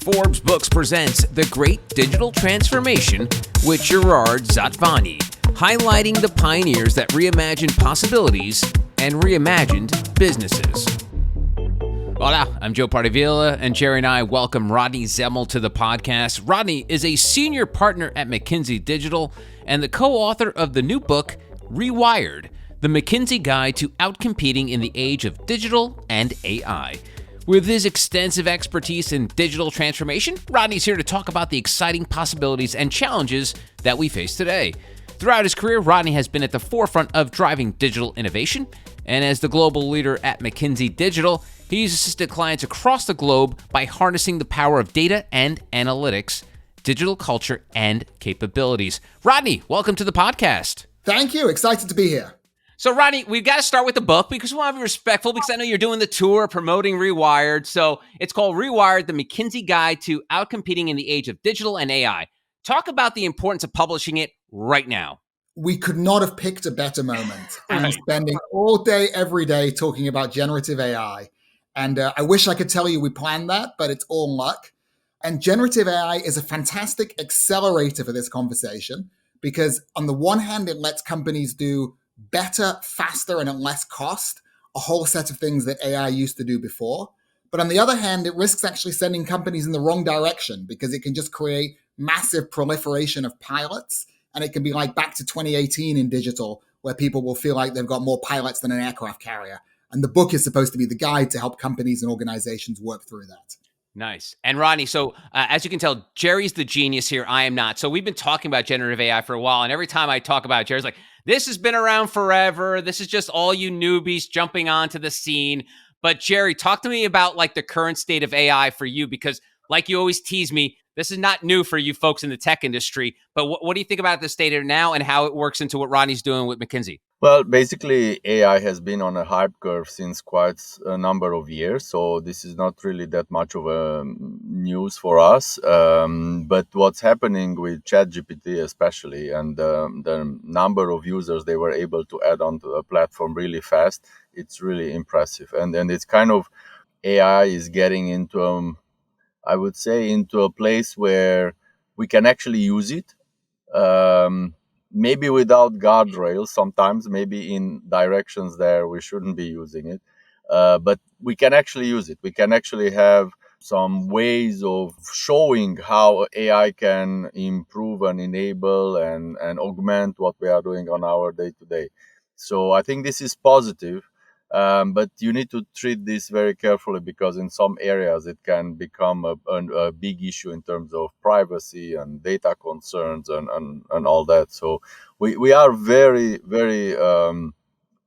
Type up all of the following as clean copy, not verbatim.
Forbes Books presents The Great Digital Transformation with Gerard Zatvani, highlighting the pioneers that reimagined possibilities and reimagined businesses. Hola, I'm Joe Pardavila, and Gerry and I welcome Rodney Zemmel to the podcast. Rodney is a senior partner at McKinsey Digital and the co-author of the new book, Rewired, the McKinsey Guide to Outcompeting in the Age of Digital and AI. With his extensive expertise in digital transformation, Rodney's here to talk about the exciting possibilities and challenges that we face today. Throughout his career, Rodney has been at the forefront of driving digital innovation, and as the global leader at McKinsey Digital, he's assisted clients across the globe by harnessing the power of data and analytics, digital culture, and capabilities. Rodney, welcome to the podcast. Thank you. Excited to be here. So, Rodney, we've got to start with the book because we want to be respectful because I know you're doing the tour promoting Rewired. So it's called Rewired, the McKinsey Guide to Outcompeting in the Age of Digital and AI. Talk about the importance of publishing it right now. We could not have picked a better moment. I'm spending all day, every day talking about generative AI. And I wish I could tell you we planned that, but it's all luck. And generative AI is a fantastic accelerator for this conversation because on the one hand, it lets companies do better, faster, and at less cost, a whole set of things that AI used to do before. But on the other hand, it risks actually sending companies in the wrong direction because it can just create massive proliferation of pilots. And it can be like back to 2018 in digital, where people will feel like they've got more pilots than an aircraft carrier. And the book is supposed to be the guide to help companies and organizations work through that. Nice. And Rodney, so as you can tell, Gerry's the genius here. I am not. So we've been talking about generative AI for a while. And every time I talk about it, Gerry's like, this has been around forever. This is just all you newbies jumping onto the scene. But Gerry, talk to me about like the current state of AI for you, because like you always tease me, this is not new for you folks in the tech industry. But what do you think about the state of it now and how it works into what Rodney's doing with McKinsey? Well, basically, AI has been on a hype curve since quite a number of years. So this is not really that much of a news for us. But what's happening with ChatGPT especially, and the number of users they were able to add onto the platform really fast, it's really impressive. And it's kind of AI is getting into, I would say, into a place where we can actually use it. Maybe without guardrails sometimes, maybe in directions there we shouldn't be using it. But we can actually use it. We can actually have some ways of showing how AI can improve and enable and augment what we are doing on our day-to-day. So I think this is positive. But you need to treat this very carefully because in some areas it can become a big issue in terms of privacy and data concerns and all that. So we are very, very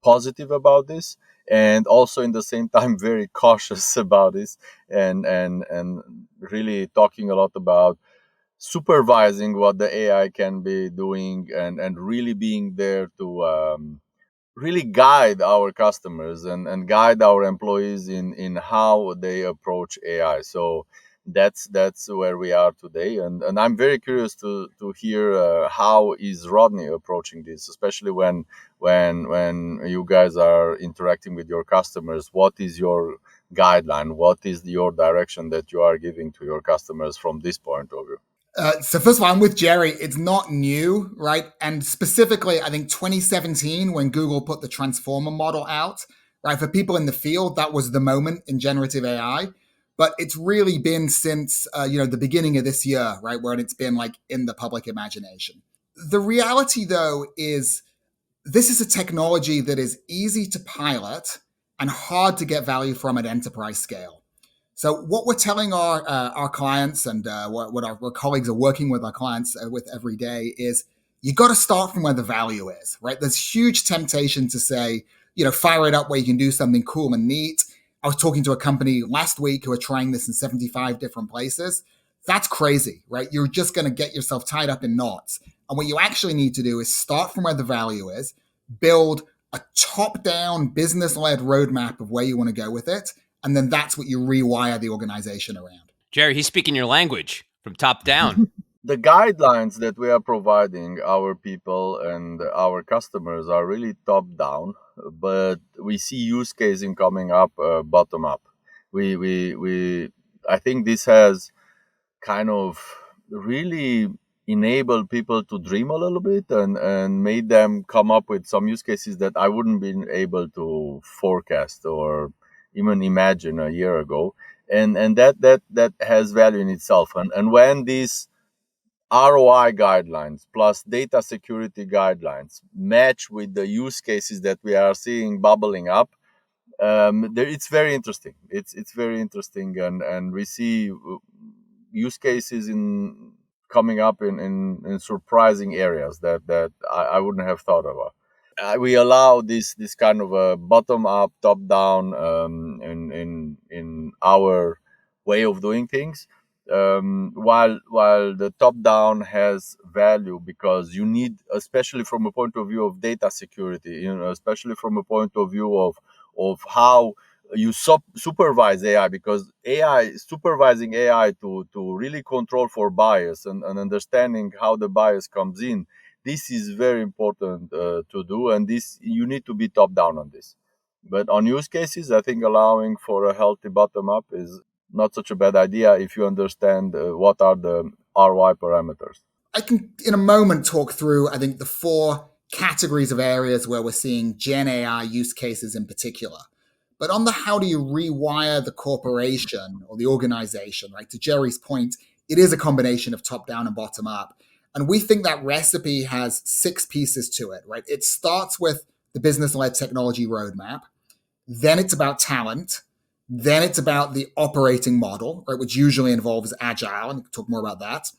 positive about this, and also in the same time very cautious about this, and really talking a lot about supervising what the AI can be doing and really being there to really guide our customers and guide our employees in how they approach AI. So that's where we are today. And I'm very curious to hear how is Rodney approaching this, especially when you guys are interacting with your customers. What is your guideline? What is your direction that you are giving to your customers from this point of view? So first of all, I'm with Gerry. It's not new, right? And specifically, I think 2017, when Google put the transformer model out, right? For people in the field, that was the moment in generative AI. But it's really been since, the beginning of this year, right? Where it's been like in the public imagination. The reality, though, is this is a technology that is easy to pilot and hard to get value from at enterprise scale. So what we're telling our clients and what our colleagues are working with our clients with every day is you got to start from where the value is, right? There's huge temptation to say, fire it up where you can do something cool and neat. I was talking to a company last week who are trying this in 75 different places. That's crazy, right? You're just going to get yourself tied up in knots. And what you actually need to do is start from where the value is, build a top-down business-led roadmap of where you want to go with it. And then that's what you rewire the organization around. Gerry, he's speaking your language from top down. The guidelines that we are providing our people and our customers are really top down, but we see use casing coming up bottom up. I think this has kind of really enable people to dream a little bit and made them come up with some use cases that I wouldn't been able to forecast or even imagine a year ago. And that has value in itself. And when these ROI guidelines plus data security guidelines match with the use cases that we are seeing bubbling up, it's very interesting. It's very interesting, and we see use cases in coming up in surprising areas that I wouldn't have thought about. We allow this kind of a bottom up, top down in our way of doing things. While the top down has value because you need, especially from a point of view of data security, especially from a point of view of how you supervise AI, because AI supervising AI to really control for bias and understanding how the bias comes in. This is very important to do, and this you need to be top down on this. But on use cases, I think allowing for a healthy bottom up is not such a bad idea if you understand what are the ROI parameters. I can, in a moment, talk through, I think, the 4 categories of areas where we're seeing Gen AI use cases in particular. But on the how do you rewire the corporation or the organization, right? To Gerry's point, it is a combination of top down and bottom up. And we think that recipe has 6 pieces to it, right? It starts with the business led technology roadmap. Then it's about talent. Then it's about the operating model, right, which usually involves Agile, and we can talk more about that.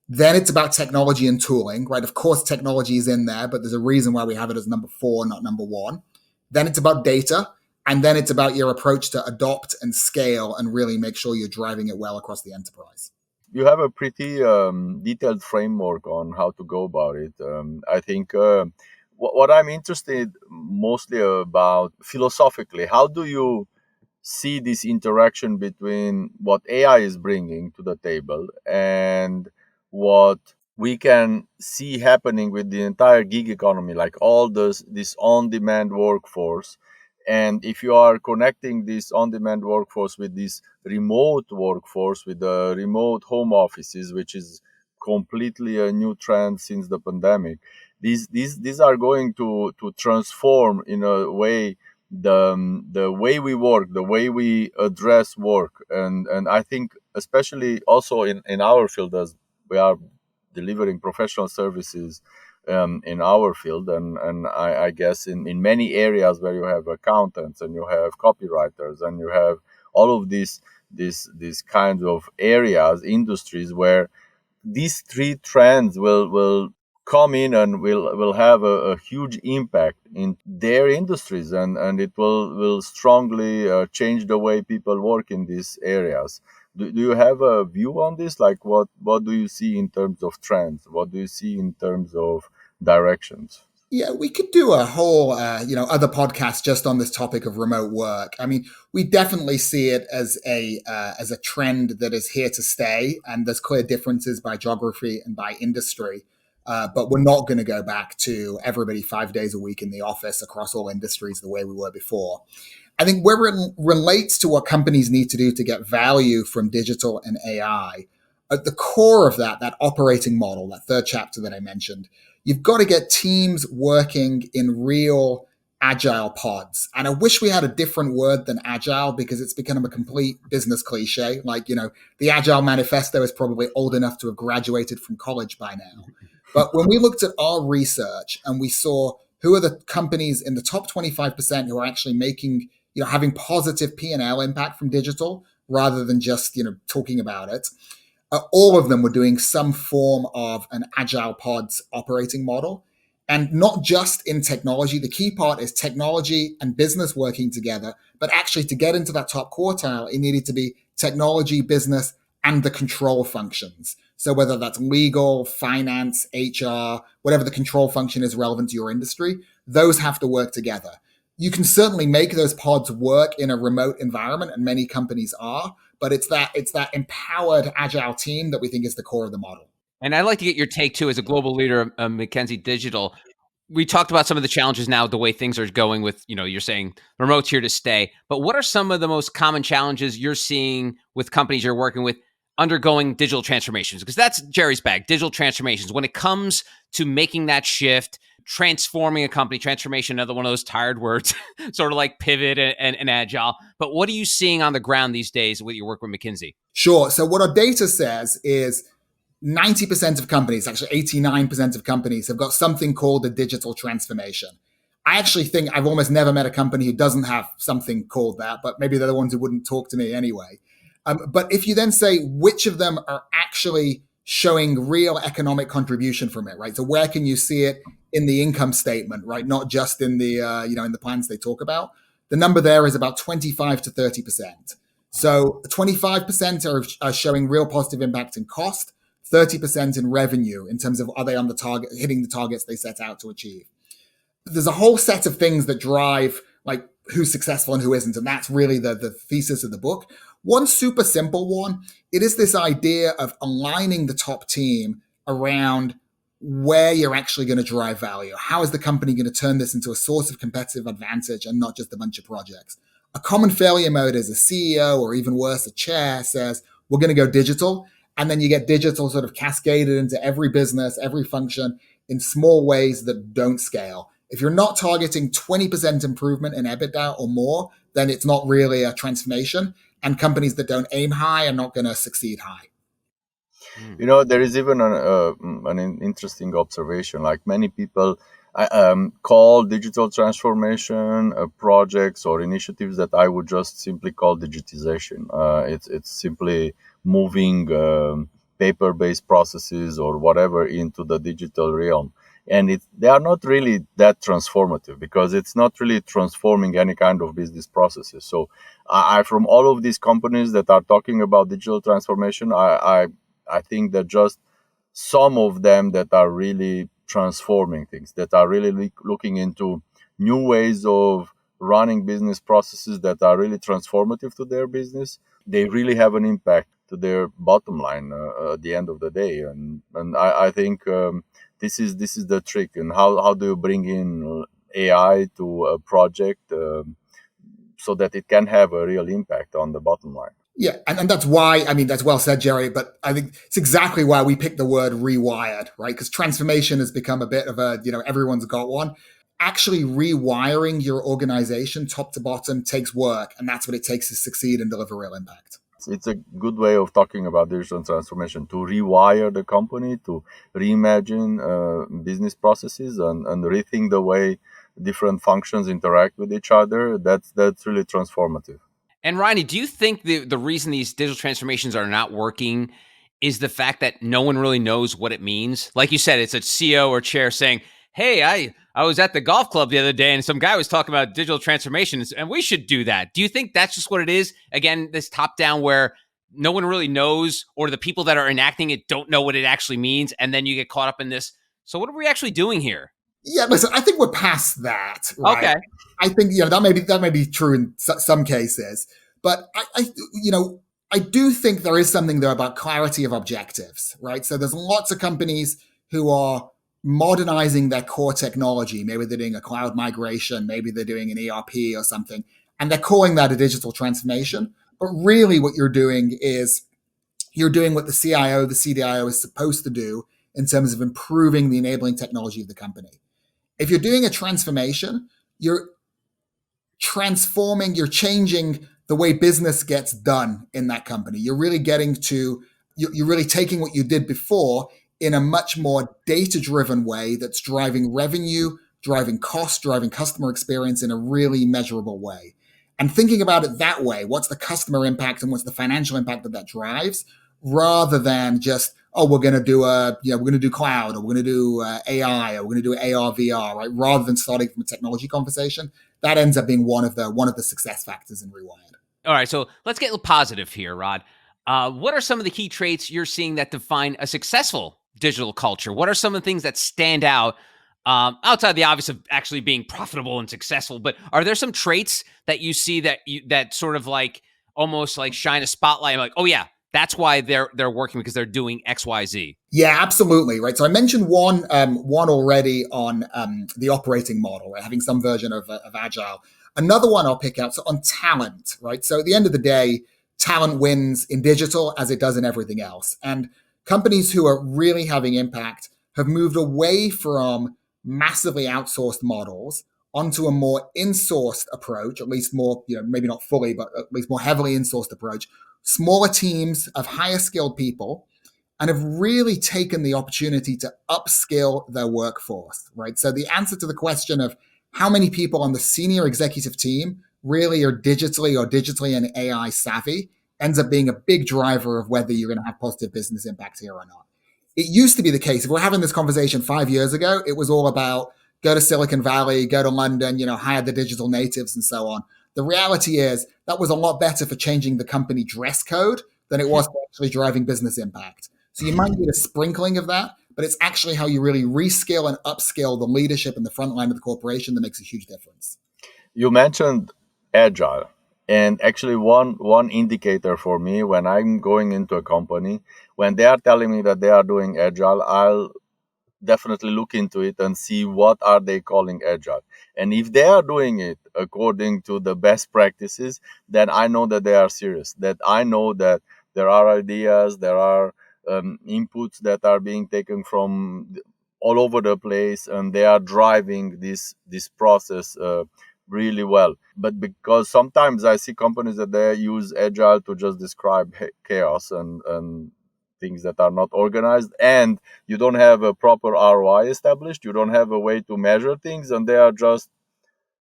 Then it's about technology and tooling, right? Of course, technology is in there, but there's a reason why we have it as number 4, not number 1. Then it's about data. And then it's about your approach to adopt and scale and really make sure you're driving it well across the enterprise. You have a pretty detailed framework on how to go about it. I think what I'm interested mostly about philosophically, how do you see this interaction between what AI is bringing to the table and what we can see happening with the entire gig economy, like all this on-demand workforce. And if you are connecting this on-demand workforce with this remote workforce, with the remote home offices, which is completely a new trend since the pandemic, these are going to transform in a way the way we work, the way we address work, and I think especially also in our field, as we are delivering professional services in our field, and I guess in many areas where you have accountants and you have copywriters and you have all of these kinds of areas, industries where these 3 trends will come in and will have a huge impact in their industries, and it will strongly change the way people work in these areas. Do you have a view on this? Like what do you see in terms of trends? What do you see in terms of directions? Yeah, we could do a whole, other podcast just on this topic of remote work. I mean, we definitely see it as a trend that is here to stay, and there's clear differences by geography and by industry. But we're not going to go back to everybody 5 days a week in the office across all industries the way we were before. I think where it relates to what companies need to do to get value from digital and AI, at the core of that operating model, that 3rd chapter that I mentioned, you've got to get teams working in real agile pods. And I wish we had a different word than agile because it's become a complete business cliche. Like, the Agile Manifesto is probably old enough to have graduated from college by now. But when we looked at our research and we saw who are the companies in the top 25% who are actually making, having positive P&L impact from digital rather than just, talking about it, all of them were doing some form of an agile pods operating model. And not just in technology. The key part is technology and business working together. But actually, to get into that top quartile, it needed to be technology, business, and the control functions. So whether that's legal, finance, HR, whatever the control function is relevant to your industry, those have to work together. You can certainly make those pods work in a remote environment, and many companies are, but it's that empowered agile team that we think is the core of the model. And I'd like to get your take too, as a global leader of McKinsey Digital. We talked about some of the challenges now, the way things are going with, you're saying remote's here to stay. But what are some of the most common challenges you're seeing with companies you're working with undergoing digital transformations? Because that's Gerry's bag, digital transformations. When it comes to making that shift, transforming a company, transformation, another one of those tired words, sort of like pivot and agile. But what are you seeing on the ground these days with your work with McKinsey? Sure. So what our data says is 90% of companies, actually 89% of companies, have got something called a digital transformation. I actually think I've almost never met a company who doesn't have something called that, but maybe they're the ones who wouldn't talk to me anyway. But if you then say which of them are actually showing real economic contribution from it, right? So where can you see it in the income statement, right? Not just in the in the plans they talk about. The number there is about 25 to 30%. So 25% are showing real positive impact in cost, 30% in revenue in terms of are they on the target, hitting the targets they set out to achieve. There's a whole set of things that drive like who's successful and who isn't. And that's really the thesis of the book. One super simple one, it is this idea of aligning the top team around where you're actually going to drive value. How is the company going to turn this into a source of competitive advantage and not just a bunch of projects? A common failure mode is a CEO or even worse, a chair says, we're going to go digital. And then you get digital sort of cascaded into every business, every function in small ways that don't scale. If you're not targeting 20% improvement in EBITDA or more, then it's not really a transformation. And companies that don't aim high are not going to succeed high. There is even an interesting observation. Like many people call digital transformation projects or initiatives that I would just simply call digitization. It's simply moving paper-based processes or whatever into the digital realm. And they are not really that transformative because it's not really transforming any kind of business processes. So I from all of these companies that are talking about digital transformation, I think that just some of them that are really transforming things, that are really looking into new ways of running business processes that are really transformative to their business, they really have an impact to their bottom line at the end of the day. And I think this is the trick. And how do you bring in AI to a project so that it can have a real impact on the bottom line? Yeah, and that's why, I mean, that's well said, Gerry, but I think it's exactly why we picked the word rewired, right? Because transformation has become a bit of a, everyone's got one. Actually rewiring your organization top to bottom takes work, and that's what it takes to succeed and deliver real impact. It's a good way of talking about digital transformation, to rewire the company, to reimagine business processes and rethink the way different functions interact with each other. That's really transformative. And Rodney, do you think the reason these digital transformations are not working is the fact that no one really knows what it means? Like you said, it's a CEO or chair saying, hey, I was at the golf club the other day and some guy was talking about digital transformations and we should do that. Do you think that's just what it is? Again, this top down where no one really knows, or the people that are enacting it don't know what it actually means. And then you get caught up in this. So what are we actually doing here? Yeah, listen, I think we're past that, right? Okay. I think, that may be true in some cases, but I do think there is something there about clarity of objectives, right? So there's lots of companies who are modernizing their core technology. Maybe they're doing a cloud migration, maybe they're doing an ERP or something, and they're calling that a digital transformation. But really what you're doing is you're doing what the CIO, the CDIO is supposed to do in terms of improving the enabling technology of the company. If you're doing a transformation, you're transforming, you're changing the way business gets done in that company. You're really you're really taking what you did before in a much more data-driven way that's driving revenue, driving cost, driving customer experience in a really measurable way. And thinking about it that way, what's the customer impact and what's the financial impact that drives, rather than just, we're going to do cloud, or we're going to do AI, or we're going to do AR, VR, right? Rather than starting from a technology conversation, that ends up being one of the success factors in Rewired. All right, so let's get positive here, Rod. What are some of the key traits you're seeing that define a successful digital culture? What are some of the things that stand out outside the obvious of actually being profitable and successful? But are there some traits that you see that sort of like almost like shine a spotlight? Like, oh yeah, that's why they're working, because they're doing X, Y, Z. Yeah, absolutely. Right. So I mentioned one already on the operating model, right? Having some version of Agile. Another one I'll pick out. So on talent, right? So at the end of the day, talent wins in digital as it does in everything else. And companies who are really having impact have moved away from massively outsourced models onto a more in-sourced approach, at least more, maybe not fully, but at least more heavily in-sourced approach, smaller teams of higher skilled people, and have really taken the opportunity to upskill their workforce, right? So the answer to the question of how many people on the senior executive team really are digitally and AI savvy ends up being a big driver of whether you're going to have positive business impact here or not. It used to be the case. If we're having this conversation 5 years ago, it was all about go to Silicon Valley, go to London, hire the digital natives and so on. The reality is that was a lot better for changing the company dress code than it was for actually driving business impact. So you might need a sprinkling of that, but it's actually how you really reskill and upskill the leadership in the front line of the corporation that makes a huge difference. You mentioned Agile. And actually, one indicator for me when I'm going into a company, when they are telling me that they are doing Agile, I'll definitely look into it and see what are they calling Agile. And if they are doing it according to the best practices, then I know that they are serious, that I know that there are ideas, there are inputs that are being taken from all over the place, and they are driving this process really well. But because sometimes I see companies that they use Agile to just describe chaos and things that are not organized, and you don't have a proper ROI established, you don't have a way to measure things, and they are just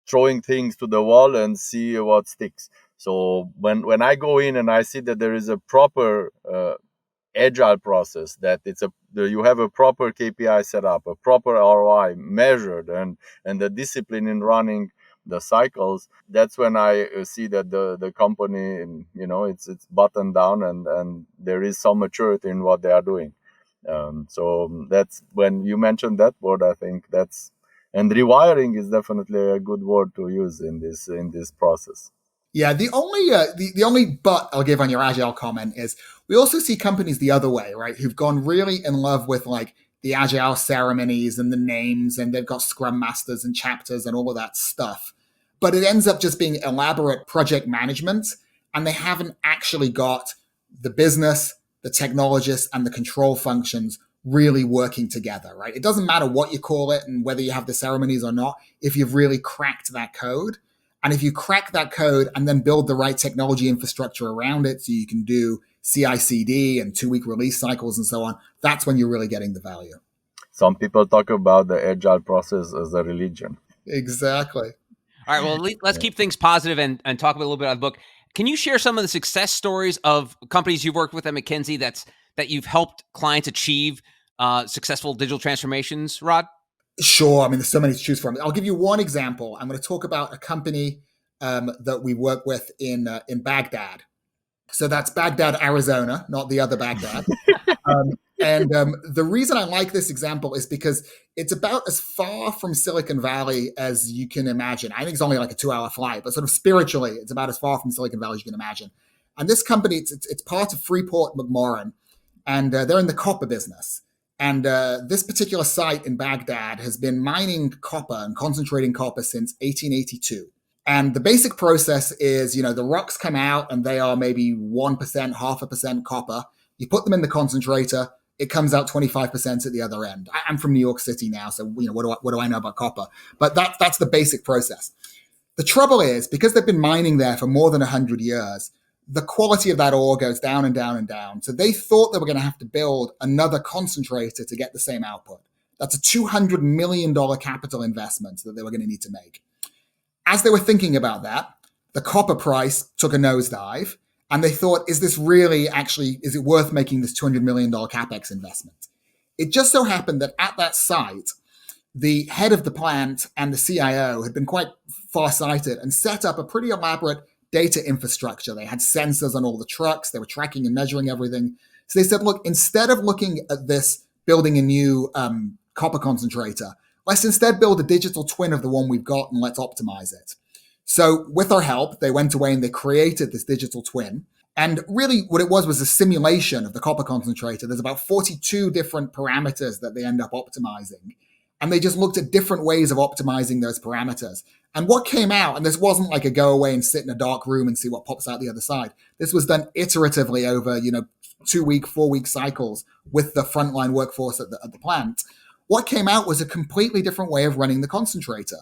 throwing things to the wall and see what sticks. So when I go in and I see that there is a proper Agile process, that you have a proper KPI set up, a proper ROI measured, and the discipline in running the cycles, that's when I see that the company, it's buttoned down and there is some maturity in what they are doing. So that's when you mentioned that word, I think and rewiring is definitely a good word to use in this process. Yeah, the only but I'll give on your Agile comment is we also see companies the other way, right? Who've gone really in love with like the Agile ceremonies and the names, and they've got Scrum Masters and chapters and all of that stuff. But it ends up just being elaborate project management, and they haven't actually got the business, the technologists, and the control functions really working together, right? It doesn't matter what you call it and whether you have the ceremonies or not, if you've really cracked that code. And if you crack that code and then build the right technology infrastructure around it so you can do CI/CD and 2-week release cycles and so on, that's when you're really getting the value. Some people talk about the Agile process as a religion. Exactly. All right, well, let's keep things positive and talk a little bit about the book. Can you share some of the success stories of companies you've worked with at McKinsey that you've helped clients achieve successful digital transformations, Rod? Sure. I mean, there's so many to choose from. I'll give you one example. I'm going to talk about a company that we work with in Baghdad. So that's Baghdad, Arizona, not the other Baghdad. The reason I like this example is because it's about as far from Silicon Valley as you can imagine. I think it's only like a 2-hour flight, but sort of spiritually, it's about as far from Silicon Valley as you can imagine. And this company, it's part of Freeport McMoran, and they're in the copper business. And this particular site in Baghdad has been mining copper and concentrating copper since 1882. And the basic process is, the rocks come out and they are maybe 1%, 0.5% copper. You put them in the concentrator, it comes out 25% at the other end. I'm from New York City now, so what do I know about copper? But that's the basic process. The trouble is, because they've been mining there for more than 100 years, the quality of that ore goes down and down and down. So they thought they were going to have to build another concentrator to get the same output. That's a $200 million capital investment that they were going to need to make. As they were thinking about that, the copper price took a nosedive, and they thought, is it worth making this $200 million capex investment? It just so happened that at that site, the head of the plant and the CIO had been quite farsighted and set up a pretty elaborate data infrastructure. They had sensors on all the trucks. They were tracking and measuring everything. So they said, look, instead of looking at this, building a new copper concentrator, let's instead build a digital twin of the one we've got and let's optimize it. So with our help, they went away and they created this digital twin. And really what it was a simulation of the copper concentrator. There's about 42 different parameters that they end up optimizing. And they just looked at different ways of optimizing those parameters. And what came out, and this wasn't like a go away and sit in a dark room and see what pops out the other side. This was done iteratively over, 2-week, 4-week cycles with the frontline workforce at the plant. What came out was a completely different way of running the concentrator.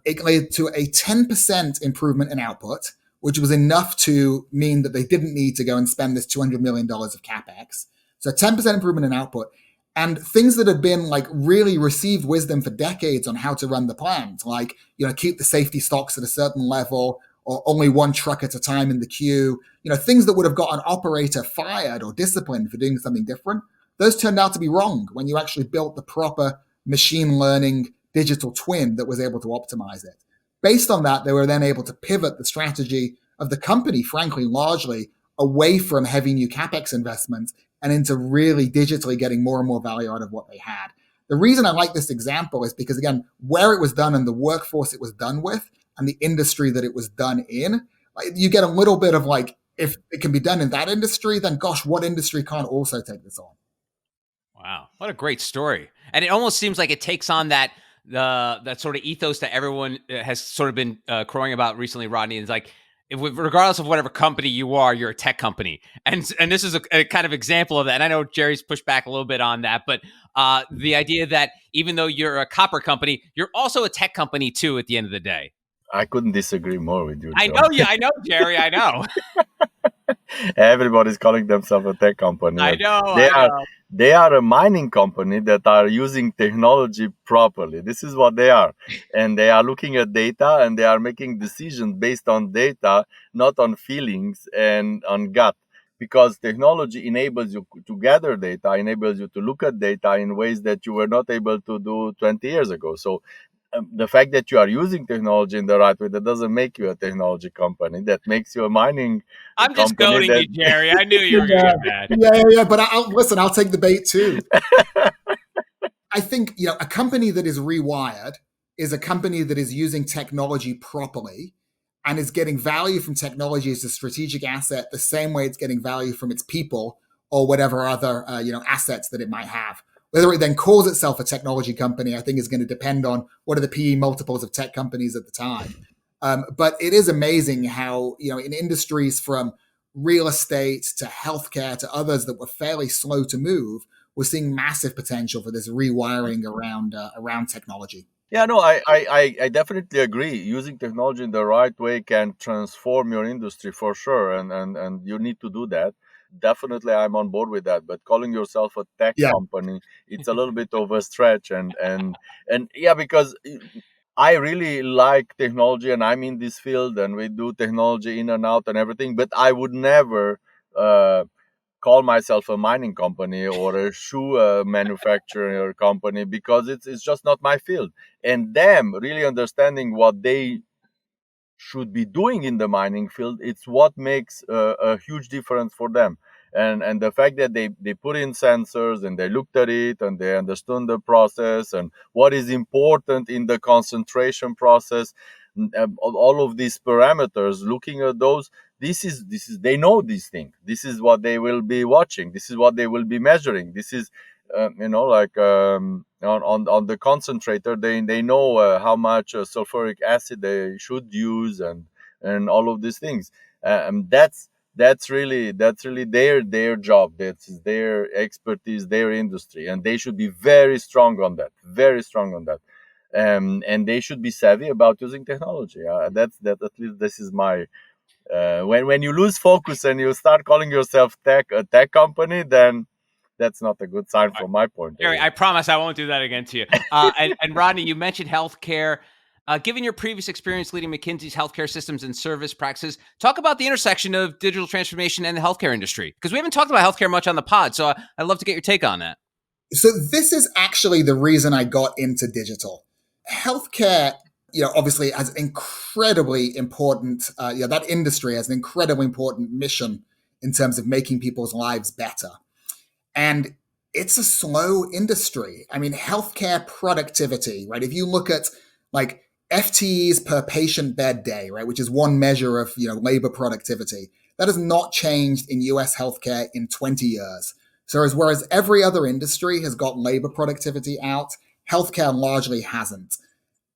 It led to a 10% improvement in output, which was enough to mean that they didn't need to go and spend this $200 million of CapEx. So 10% improvement in output. And things that had been like really received wisdom for decades on how to run the plant, like, keep the safety stocks at a certain level or only one truck at a time in the queue, things that would have got an operator fired or disciplined for doing something different. Those turned out to be wrong when you actually built the proper machine learning digital twin that was able to optimize it. Based on that, they were then able to pivot the strategy of the company, frankly, largely away from heavy new CapEx investments and into really digitally getting more and more value out of what they had. The reason I like this example is because, again, where it was done and the workforce it was done with and the industry that it was done in, you get a little bit of like, if it can be done in that industry, then gosh, what industry can't also take this on? Wow, what a great story. And it almost seems like it takes on that sort of ethos that everyone has sort of been crowing about recently, Rodney. It's like, regardless of whatever company you are, you're a tech company. And this is a kind of example of that. And I know Gerry's pushed back a little bit on that, but the idea that even though you're a copper company, you're also a tech company too at the end of the day. I couldn't disagree more with you, I John. know, yeah, I know, Gerry, I know. Everybody's calling themselves a tech company. I know. They are a mining company that are using technology properly. This is what they are. And they are looking at data and they are making decisions based on data, not on feelings and on gut. Because technology enables you to gather data, enables you to look at data in ways that you were not able to do 20 years ago. So the fact that you are using technology in the right way, that doesn't make you a technology company. That makes you a mining I'm just company. goading you, Gerry. I knew you were going to get mad. Yeah. But I'll take the bait too. I think, a company that is Rewired is a company that is using technology properly and is getting value from technology as a strategic asset the same way it's getting value from its people or whatever other, assets that it might have. Whether it then calls itself a technology company, I think is going to depend on what are the PE multiples of tech companies at the time. But it is amazing how, in industries from real estate to healthcare to others that were fairly slow to move, we're seeing massive potential for this rewiring around technology. Yeah, no, I definitely agree. Using technology in the right way can transform your industry for sure. And you need to do that. Definitely, I'm on board with that. But calling yourself a tech company, it's a little bit of a stretch. And yeah, because I really like technology and I'm in this field and we do technology in and out and everything. But I would never call myself a mining company or a shoe manufacturer company because it's just not my field. And them really understanding what they should be doing in the mining field, it's what makes a huge difference for them. And the fact that they put in sensors and they looked at it and they understood the process and what is important in the concentration process, all of these parameters, looking at those, this is they know these things. This is what they will be watching. This is what they will be measuring. This is on the concentrator, they know how much sulfuric acid they should use and all of these things. That's really their job. That's their expertise, their industry, and they should be very strong on that. And they should be savvy about using technology. That at least this is my. When you lose focus and you start calling yourself a tech company, then that's not a good sign from my point of view. Gerry, I promise I won't do that again to you. And Rodney, you mentioned healthcare. Given your previous experience leading McKinsey's healthcare systems and service practices, talk about the intersection of digital transformation and the healthcare industry. Because we haven't talked about healthcare much on the pod, so I'd love to get your take on that. So this is actually the reason I got into digital. Healthcare, obviously has incredibly important, that industry has an incredibly important mission in terms of making people's lives better. And it's a slow industry. I mean, healthcare productivity, right? If you look at like FTEs per patient bed day, right, which is one measure of, labor productivity, that has not changed in US healthcare in 20 years. So whereas every other industry has got labor productivity out, healthcare largely hasn't.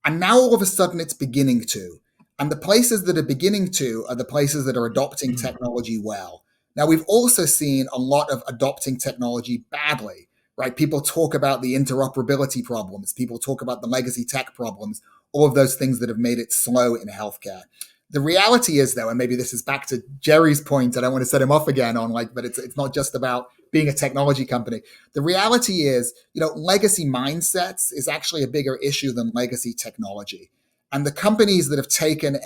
And now all of a sudden it's beginning to. And the places that are beginning to are the places that are adopting technology well. Now, we've also seen a lot of adopting technology badly, right? People talk about the interoperability problems. People talk about the legacy tech problems, all of those things that have made it slow in healthcare. The reality is, though, and maybe this is back to Gerry's point, I don't want to set him off again on but it's not just about being a technology company. The reality is, legacy mindsets is actually a bigger issue than legacy technology. And the companies that have taken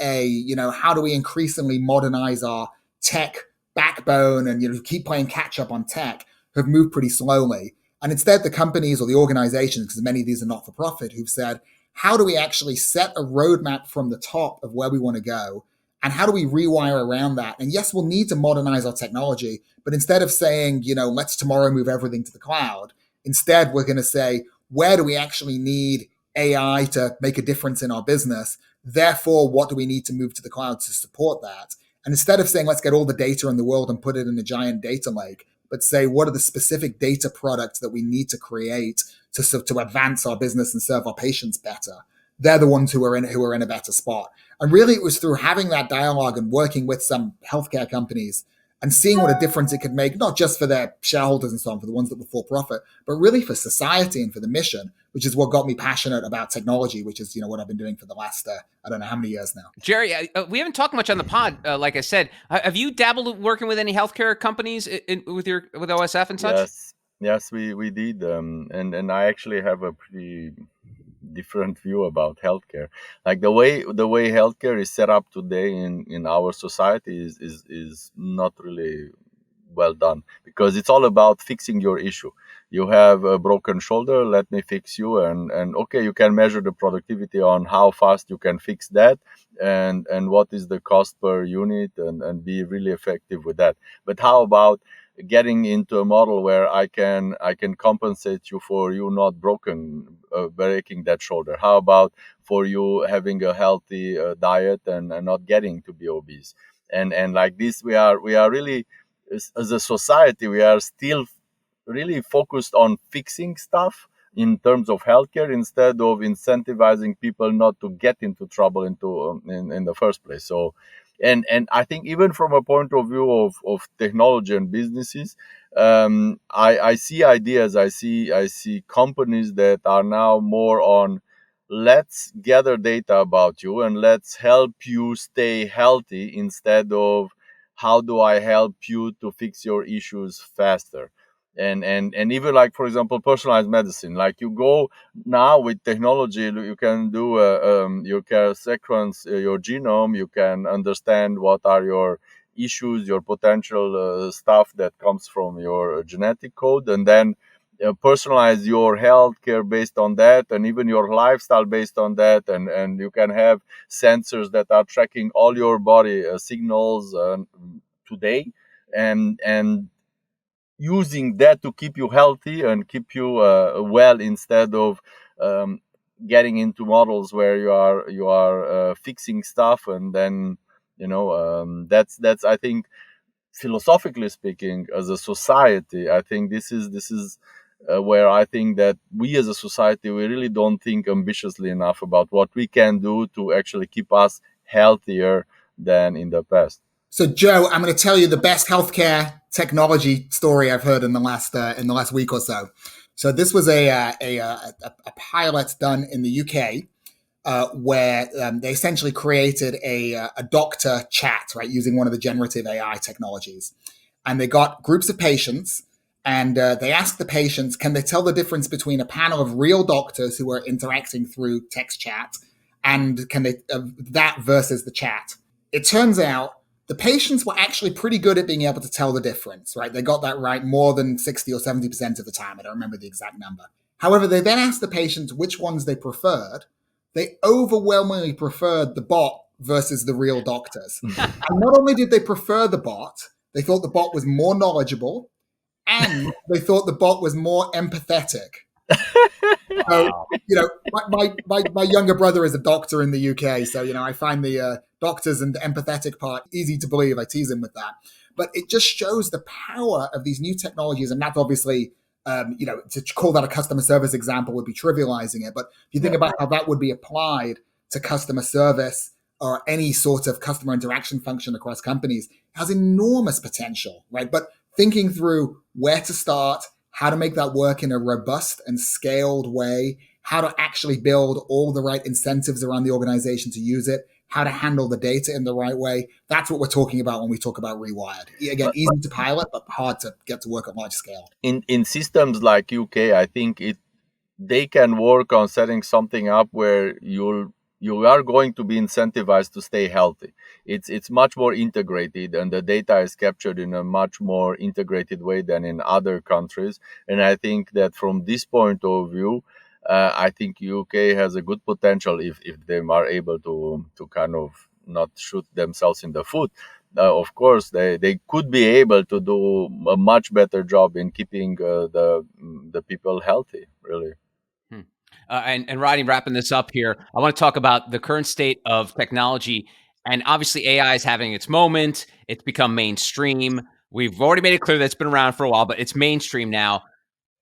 how do we increasingly modernize our tech backbone and, keep playing catch up on tech have moved pretty slowly. And instead, the companies or the organizations, because many of these are not for profit, who've said, how do we actually set a roadmap from the top of where we want to go? And how do we rewire around that? And yes, we'll need to modernize our technology, but instead of saying, let's tomorrow move everything to the cloud, instead we're going to say, where do we actually need AI to make a difference in our business? Therefore, what do we need to move to the cloud to support that? And instead of saying, let's get all the data in the world and put it in a giant data lake, but say, what are the specific data products that we need to create to advance our business and serve our patients better? They're the ones who are in a better spot. And really, it was through having that dialogue and working with some healthcare companies and seeing what a difference it could make, not just for their shareholders and so on, for the ones that were for profit, but really for society and for the mission, which is what got me passionate about technology, which is, what I've been doing for the last, I don't know how many years now. Gerry, we haven't talked much on the pod, like I said. Have you dabbled working with any healthcare companies with OSF and such? Yes, we did. And I actually have a pretty different view about healthcare. Like the way healthcare is set up today in our society is not really well done, because it's all about fixing your issue. You have a broken shoulder, let me fix you, and okay, you can measure the productivity on how fast you can fix that and what is the cost per unit and be really effective with that. But how about getting into a model where I can compensate you for you not breaking that shoulder? How about for you having a healthy diet and not getting to be obese? And like this, we are really, as a society, we are still really focused on fixing stuff in terms of healthcare instead of incentivizing people not to get into trouble in the first place. So, and I think even from a point of view of technology and businesses, I see ideas, I see companies that are now more on, let's gather data about you and let's help you stay healthy instead of how do I help you to fix your issues faster. And even, like, for example, personalized medicine, like you go now with technology, you can do you can sequence your genome, you can understand what are your issues, your potential stuff that comes from your genetic code, and then personalize your healthcare based on that, and even your lifestyle based on that, and you can have sensors that are tracking all your body signals today, and using that to keep you healthy and keep you well, instead of getting into models where you are fixing stuff. And then that's I think, philosophically speaking, as a society, I think this is where I think that we as a society, we really don't think ambitiously enough about what we can do to actually keep us healthier than in the past. So, Joe, I'm going to tell you the best healthcare technology story I've heard in the last week or so. So, this was a pilot done in the UK where they essentially created a doctor chat, right, using one of the generative AI technologies, and they got groups of patients. And they asked the patients, can they tell the difference between a panel of real doctors who are interacting through text chat and can they that versus the chat? It turns out the patients were actually pretty good at being able to tell the difference, right? They got that right more than 60 or 70% of the time. I don't remember the exact number. However, they then asked the patients which ones they preferred. They overwhelmingly preferred the bot versus the real doctors. And not only did they prefer the bot, they thought the bot was more knowledgeable, and they thought the bot was more empathetic. So, my younger brother is a doctor in the UK. So, I find the doctors and the empathetic part easy to believe. I tease him with that. But it just shows the power of these new technologies. And that's obviously To call that a customer service example would be trivializing it. But if you think about how that would be applied to customer service or any sort of customer interaction function across companies, it has enormous potential, right? But thinking through where to start, how to make that work in a robust and scaled way, how to actually build all the right incentives around the organization to use it, how to handle the data in the right way. That's what we're talking about when we talk about Rewired. Again, easy to pilot, but hard to get to work at large scale. In systems like UK, I think they can work on setting something up where you are going to be incentivized to stay healthy. It's much more integrated, and the data is captured in a much more integrated way than in other countries. And I think that from this point of view, I think UK has a good potential if they are able to kind of not shoot themselves in the foot. Of course, they could be able to do a much better job in keeping the people healthy, really. And Rodney, wrapping this up here, I want to talk about the current state of technology. And obviously, AI is having its moment. It's become mainstream. We've already made it clear that it's been around for a while, but it's mainstream now.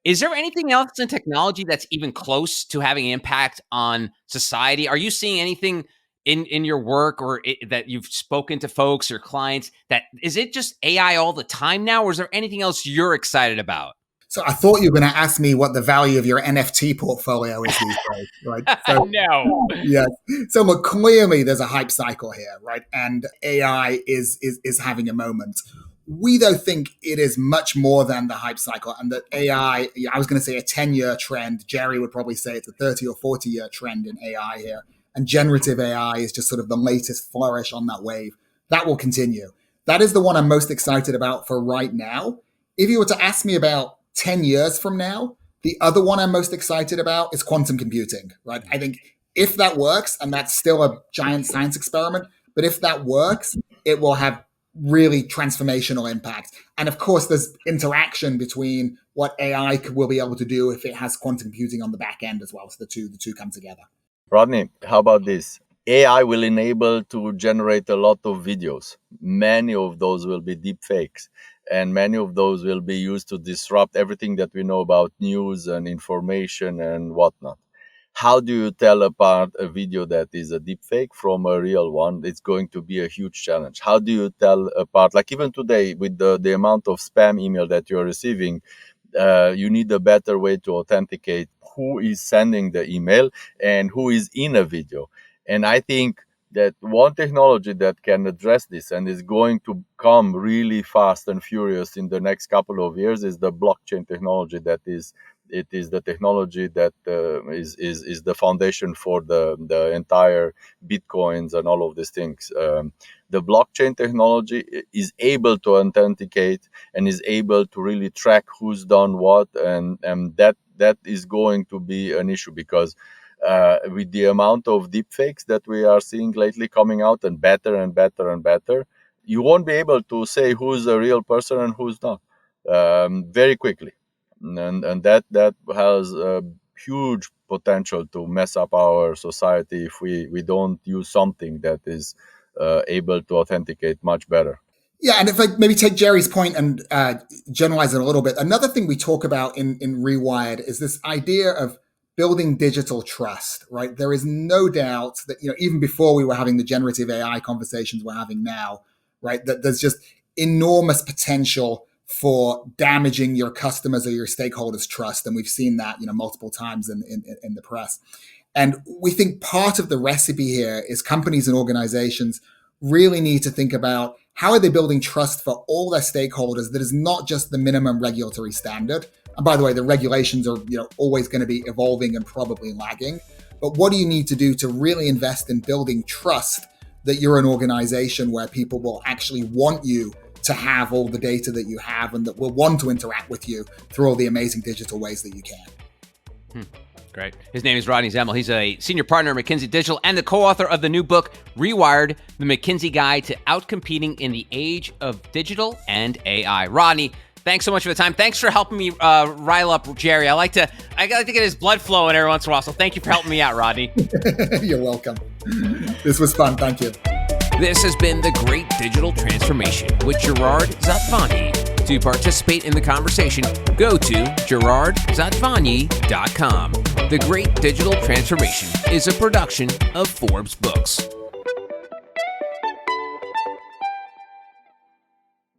Is there anything else in technology that's even close to having impact on society? Are you seeing anything in your work or that you've spoken to folks or clients that is it just AI all the time now, or is there anything else you're excited about? So I thought you were going to ask me what the value of your NFT portfolio is these days, right? So, No. yes. So look, clearly there's a hype cycle here, right? And AI is having a moment. We though think it is much more than the hype cycle, and that AI, I was going to say a 10-year trend. Gerry would probably say it's a 30 or 40-year trend in AI here. And generative AI is just sort of the latest flourish on that wave. That will continue. That is the one I'm most excited about for right now. If you were to ask me about 10 years from now, the other one I'm most excited about is quantum computing, right? I think if that works, and that's still a giant science experiment, but if that works, it will have really transformational impact. And of course, there's interaction between what AI will be able to do if it has quantum computing on the back end as well. So the two come together. Rodney, how about this? AI will enable to generate a lot of videos. Many of those will be deep fakes, and many of those will be used to disrupt everything that we know about news and information and whatnot. How do you tell apart a video that is a deep fake from a real one? It's going to be a huge challenge. How do you tell apart, like even today with the amount of spam email that you're receiving, you need a better way to authenticate who is sending the email and who is in a video. And I think that one technology that can address this and is going to come really fast and furious in the next couple of years is the blockchain technology. It is the technology that is the foundation for the entire Bitcoins and all of these things. The blockchain technology is able to authenticate and is able to really track who's done what, and that is going to be an issue because with the amount of deepfakes that we are seeing lately coming out and better and better and better, you won't be able to say who's a real person and who's not very quickly. And that has a huge potential to mess up our society if we don't use something that is able to authenticate much better. Yeah, and if I maybe take Gerry's point and generalize it a little bit, another thing we talk about in Rewired is this idea of building digital trust, right? There is no doubt that, even before we were having the generative AI conversations we're having now, right, that there's just enormous potential for damaging your customers or your stakeholders' trust. And we've seen that, multiple times in the press. And we think part of the recipe here is companies and organizations really need to think about how are they building trust for all their stakeholders that is not just the minimum regulatory standard. And by the way, the regulations are always going to be evolving and probably lagging. But what do you need to do to really invest in building trust that you're an organization where people will actually want you to have all the data that you have and that will want to interact with you through all the amazing digital ways that you can. Great. His name is Rodney Zemmel. He's a senior partner at McKinsey Digital and the co-author of the new book, Rewired, the McKinsey Guide to Outcompeting in the Age of Digital and AI. Rodney, thanks so much for the time. Thanks for helping me rile up Gerry. I like to get his blood flowing every once in a while, so thank you for helping me out, Rodney. You're welcome. This was fun. Thank you. This has been The Great Digital Transformation with Gerard Zatvani. To participate in the conversation, go to gerardzatvany.com. The Great Digital Transformation is a production of Forbes Books.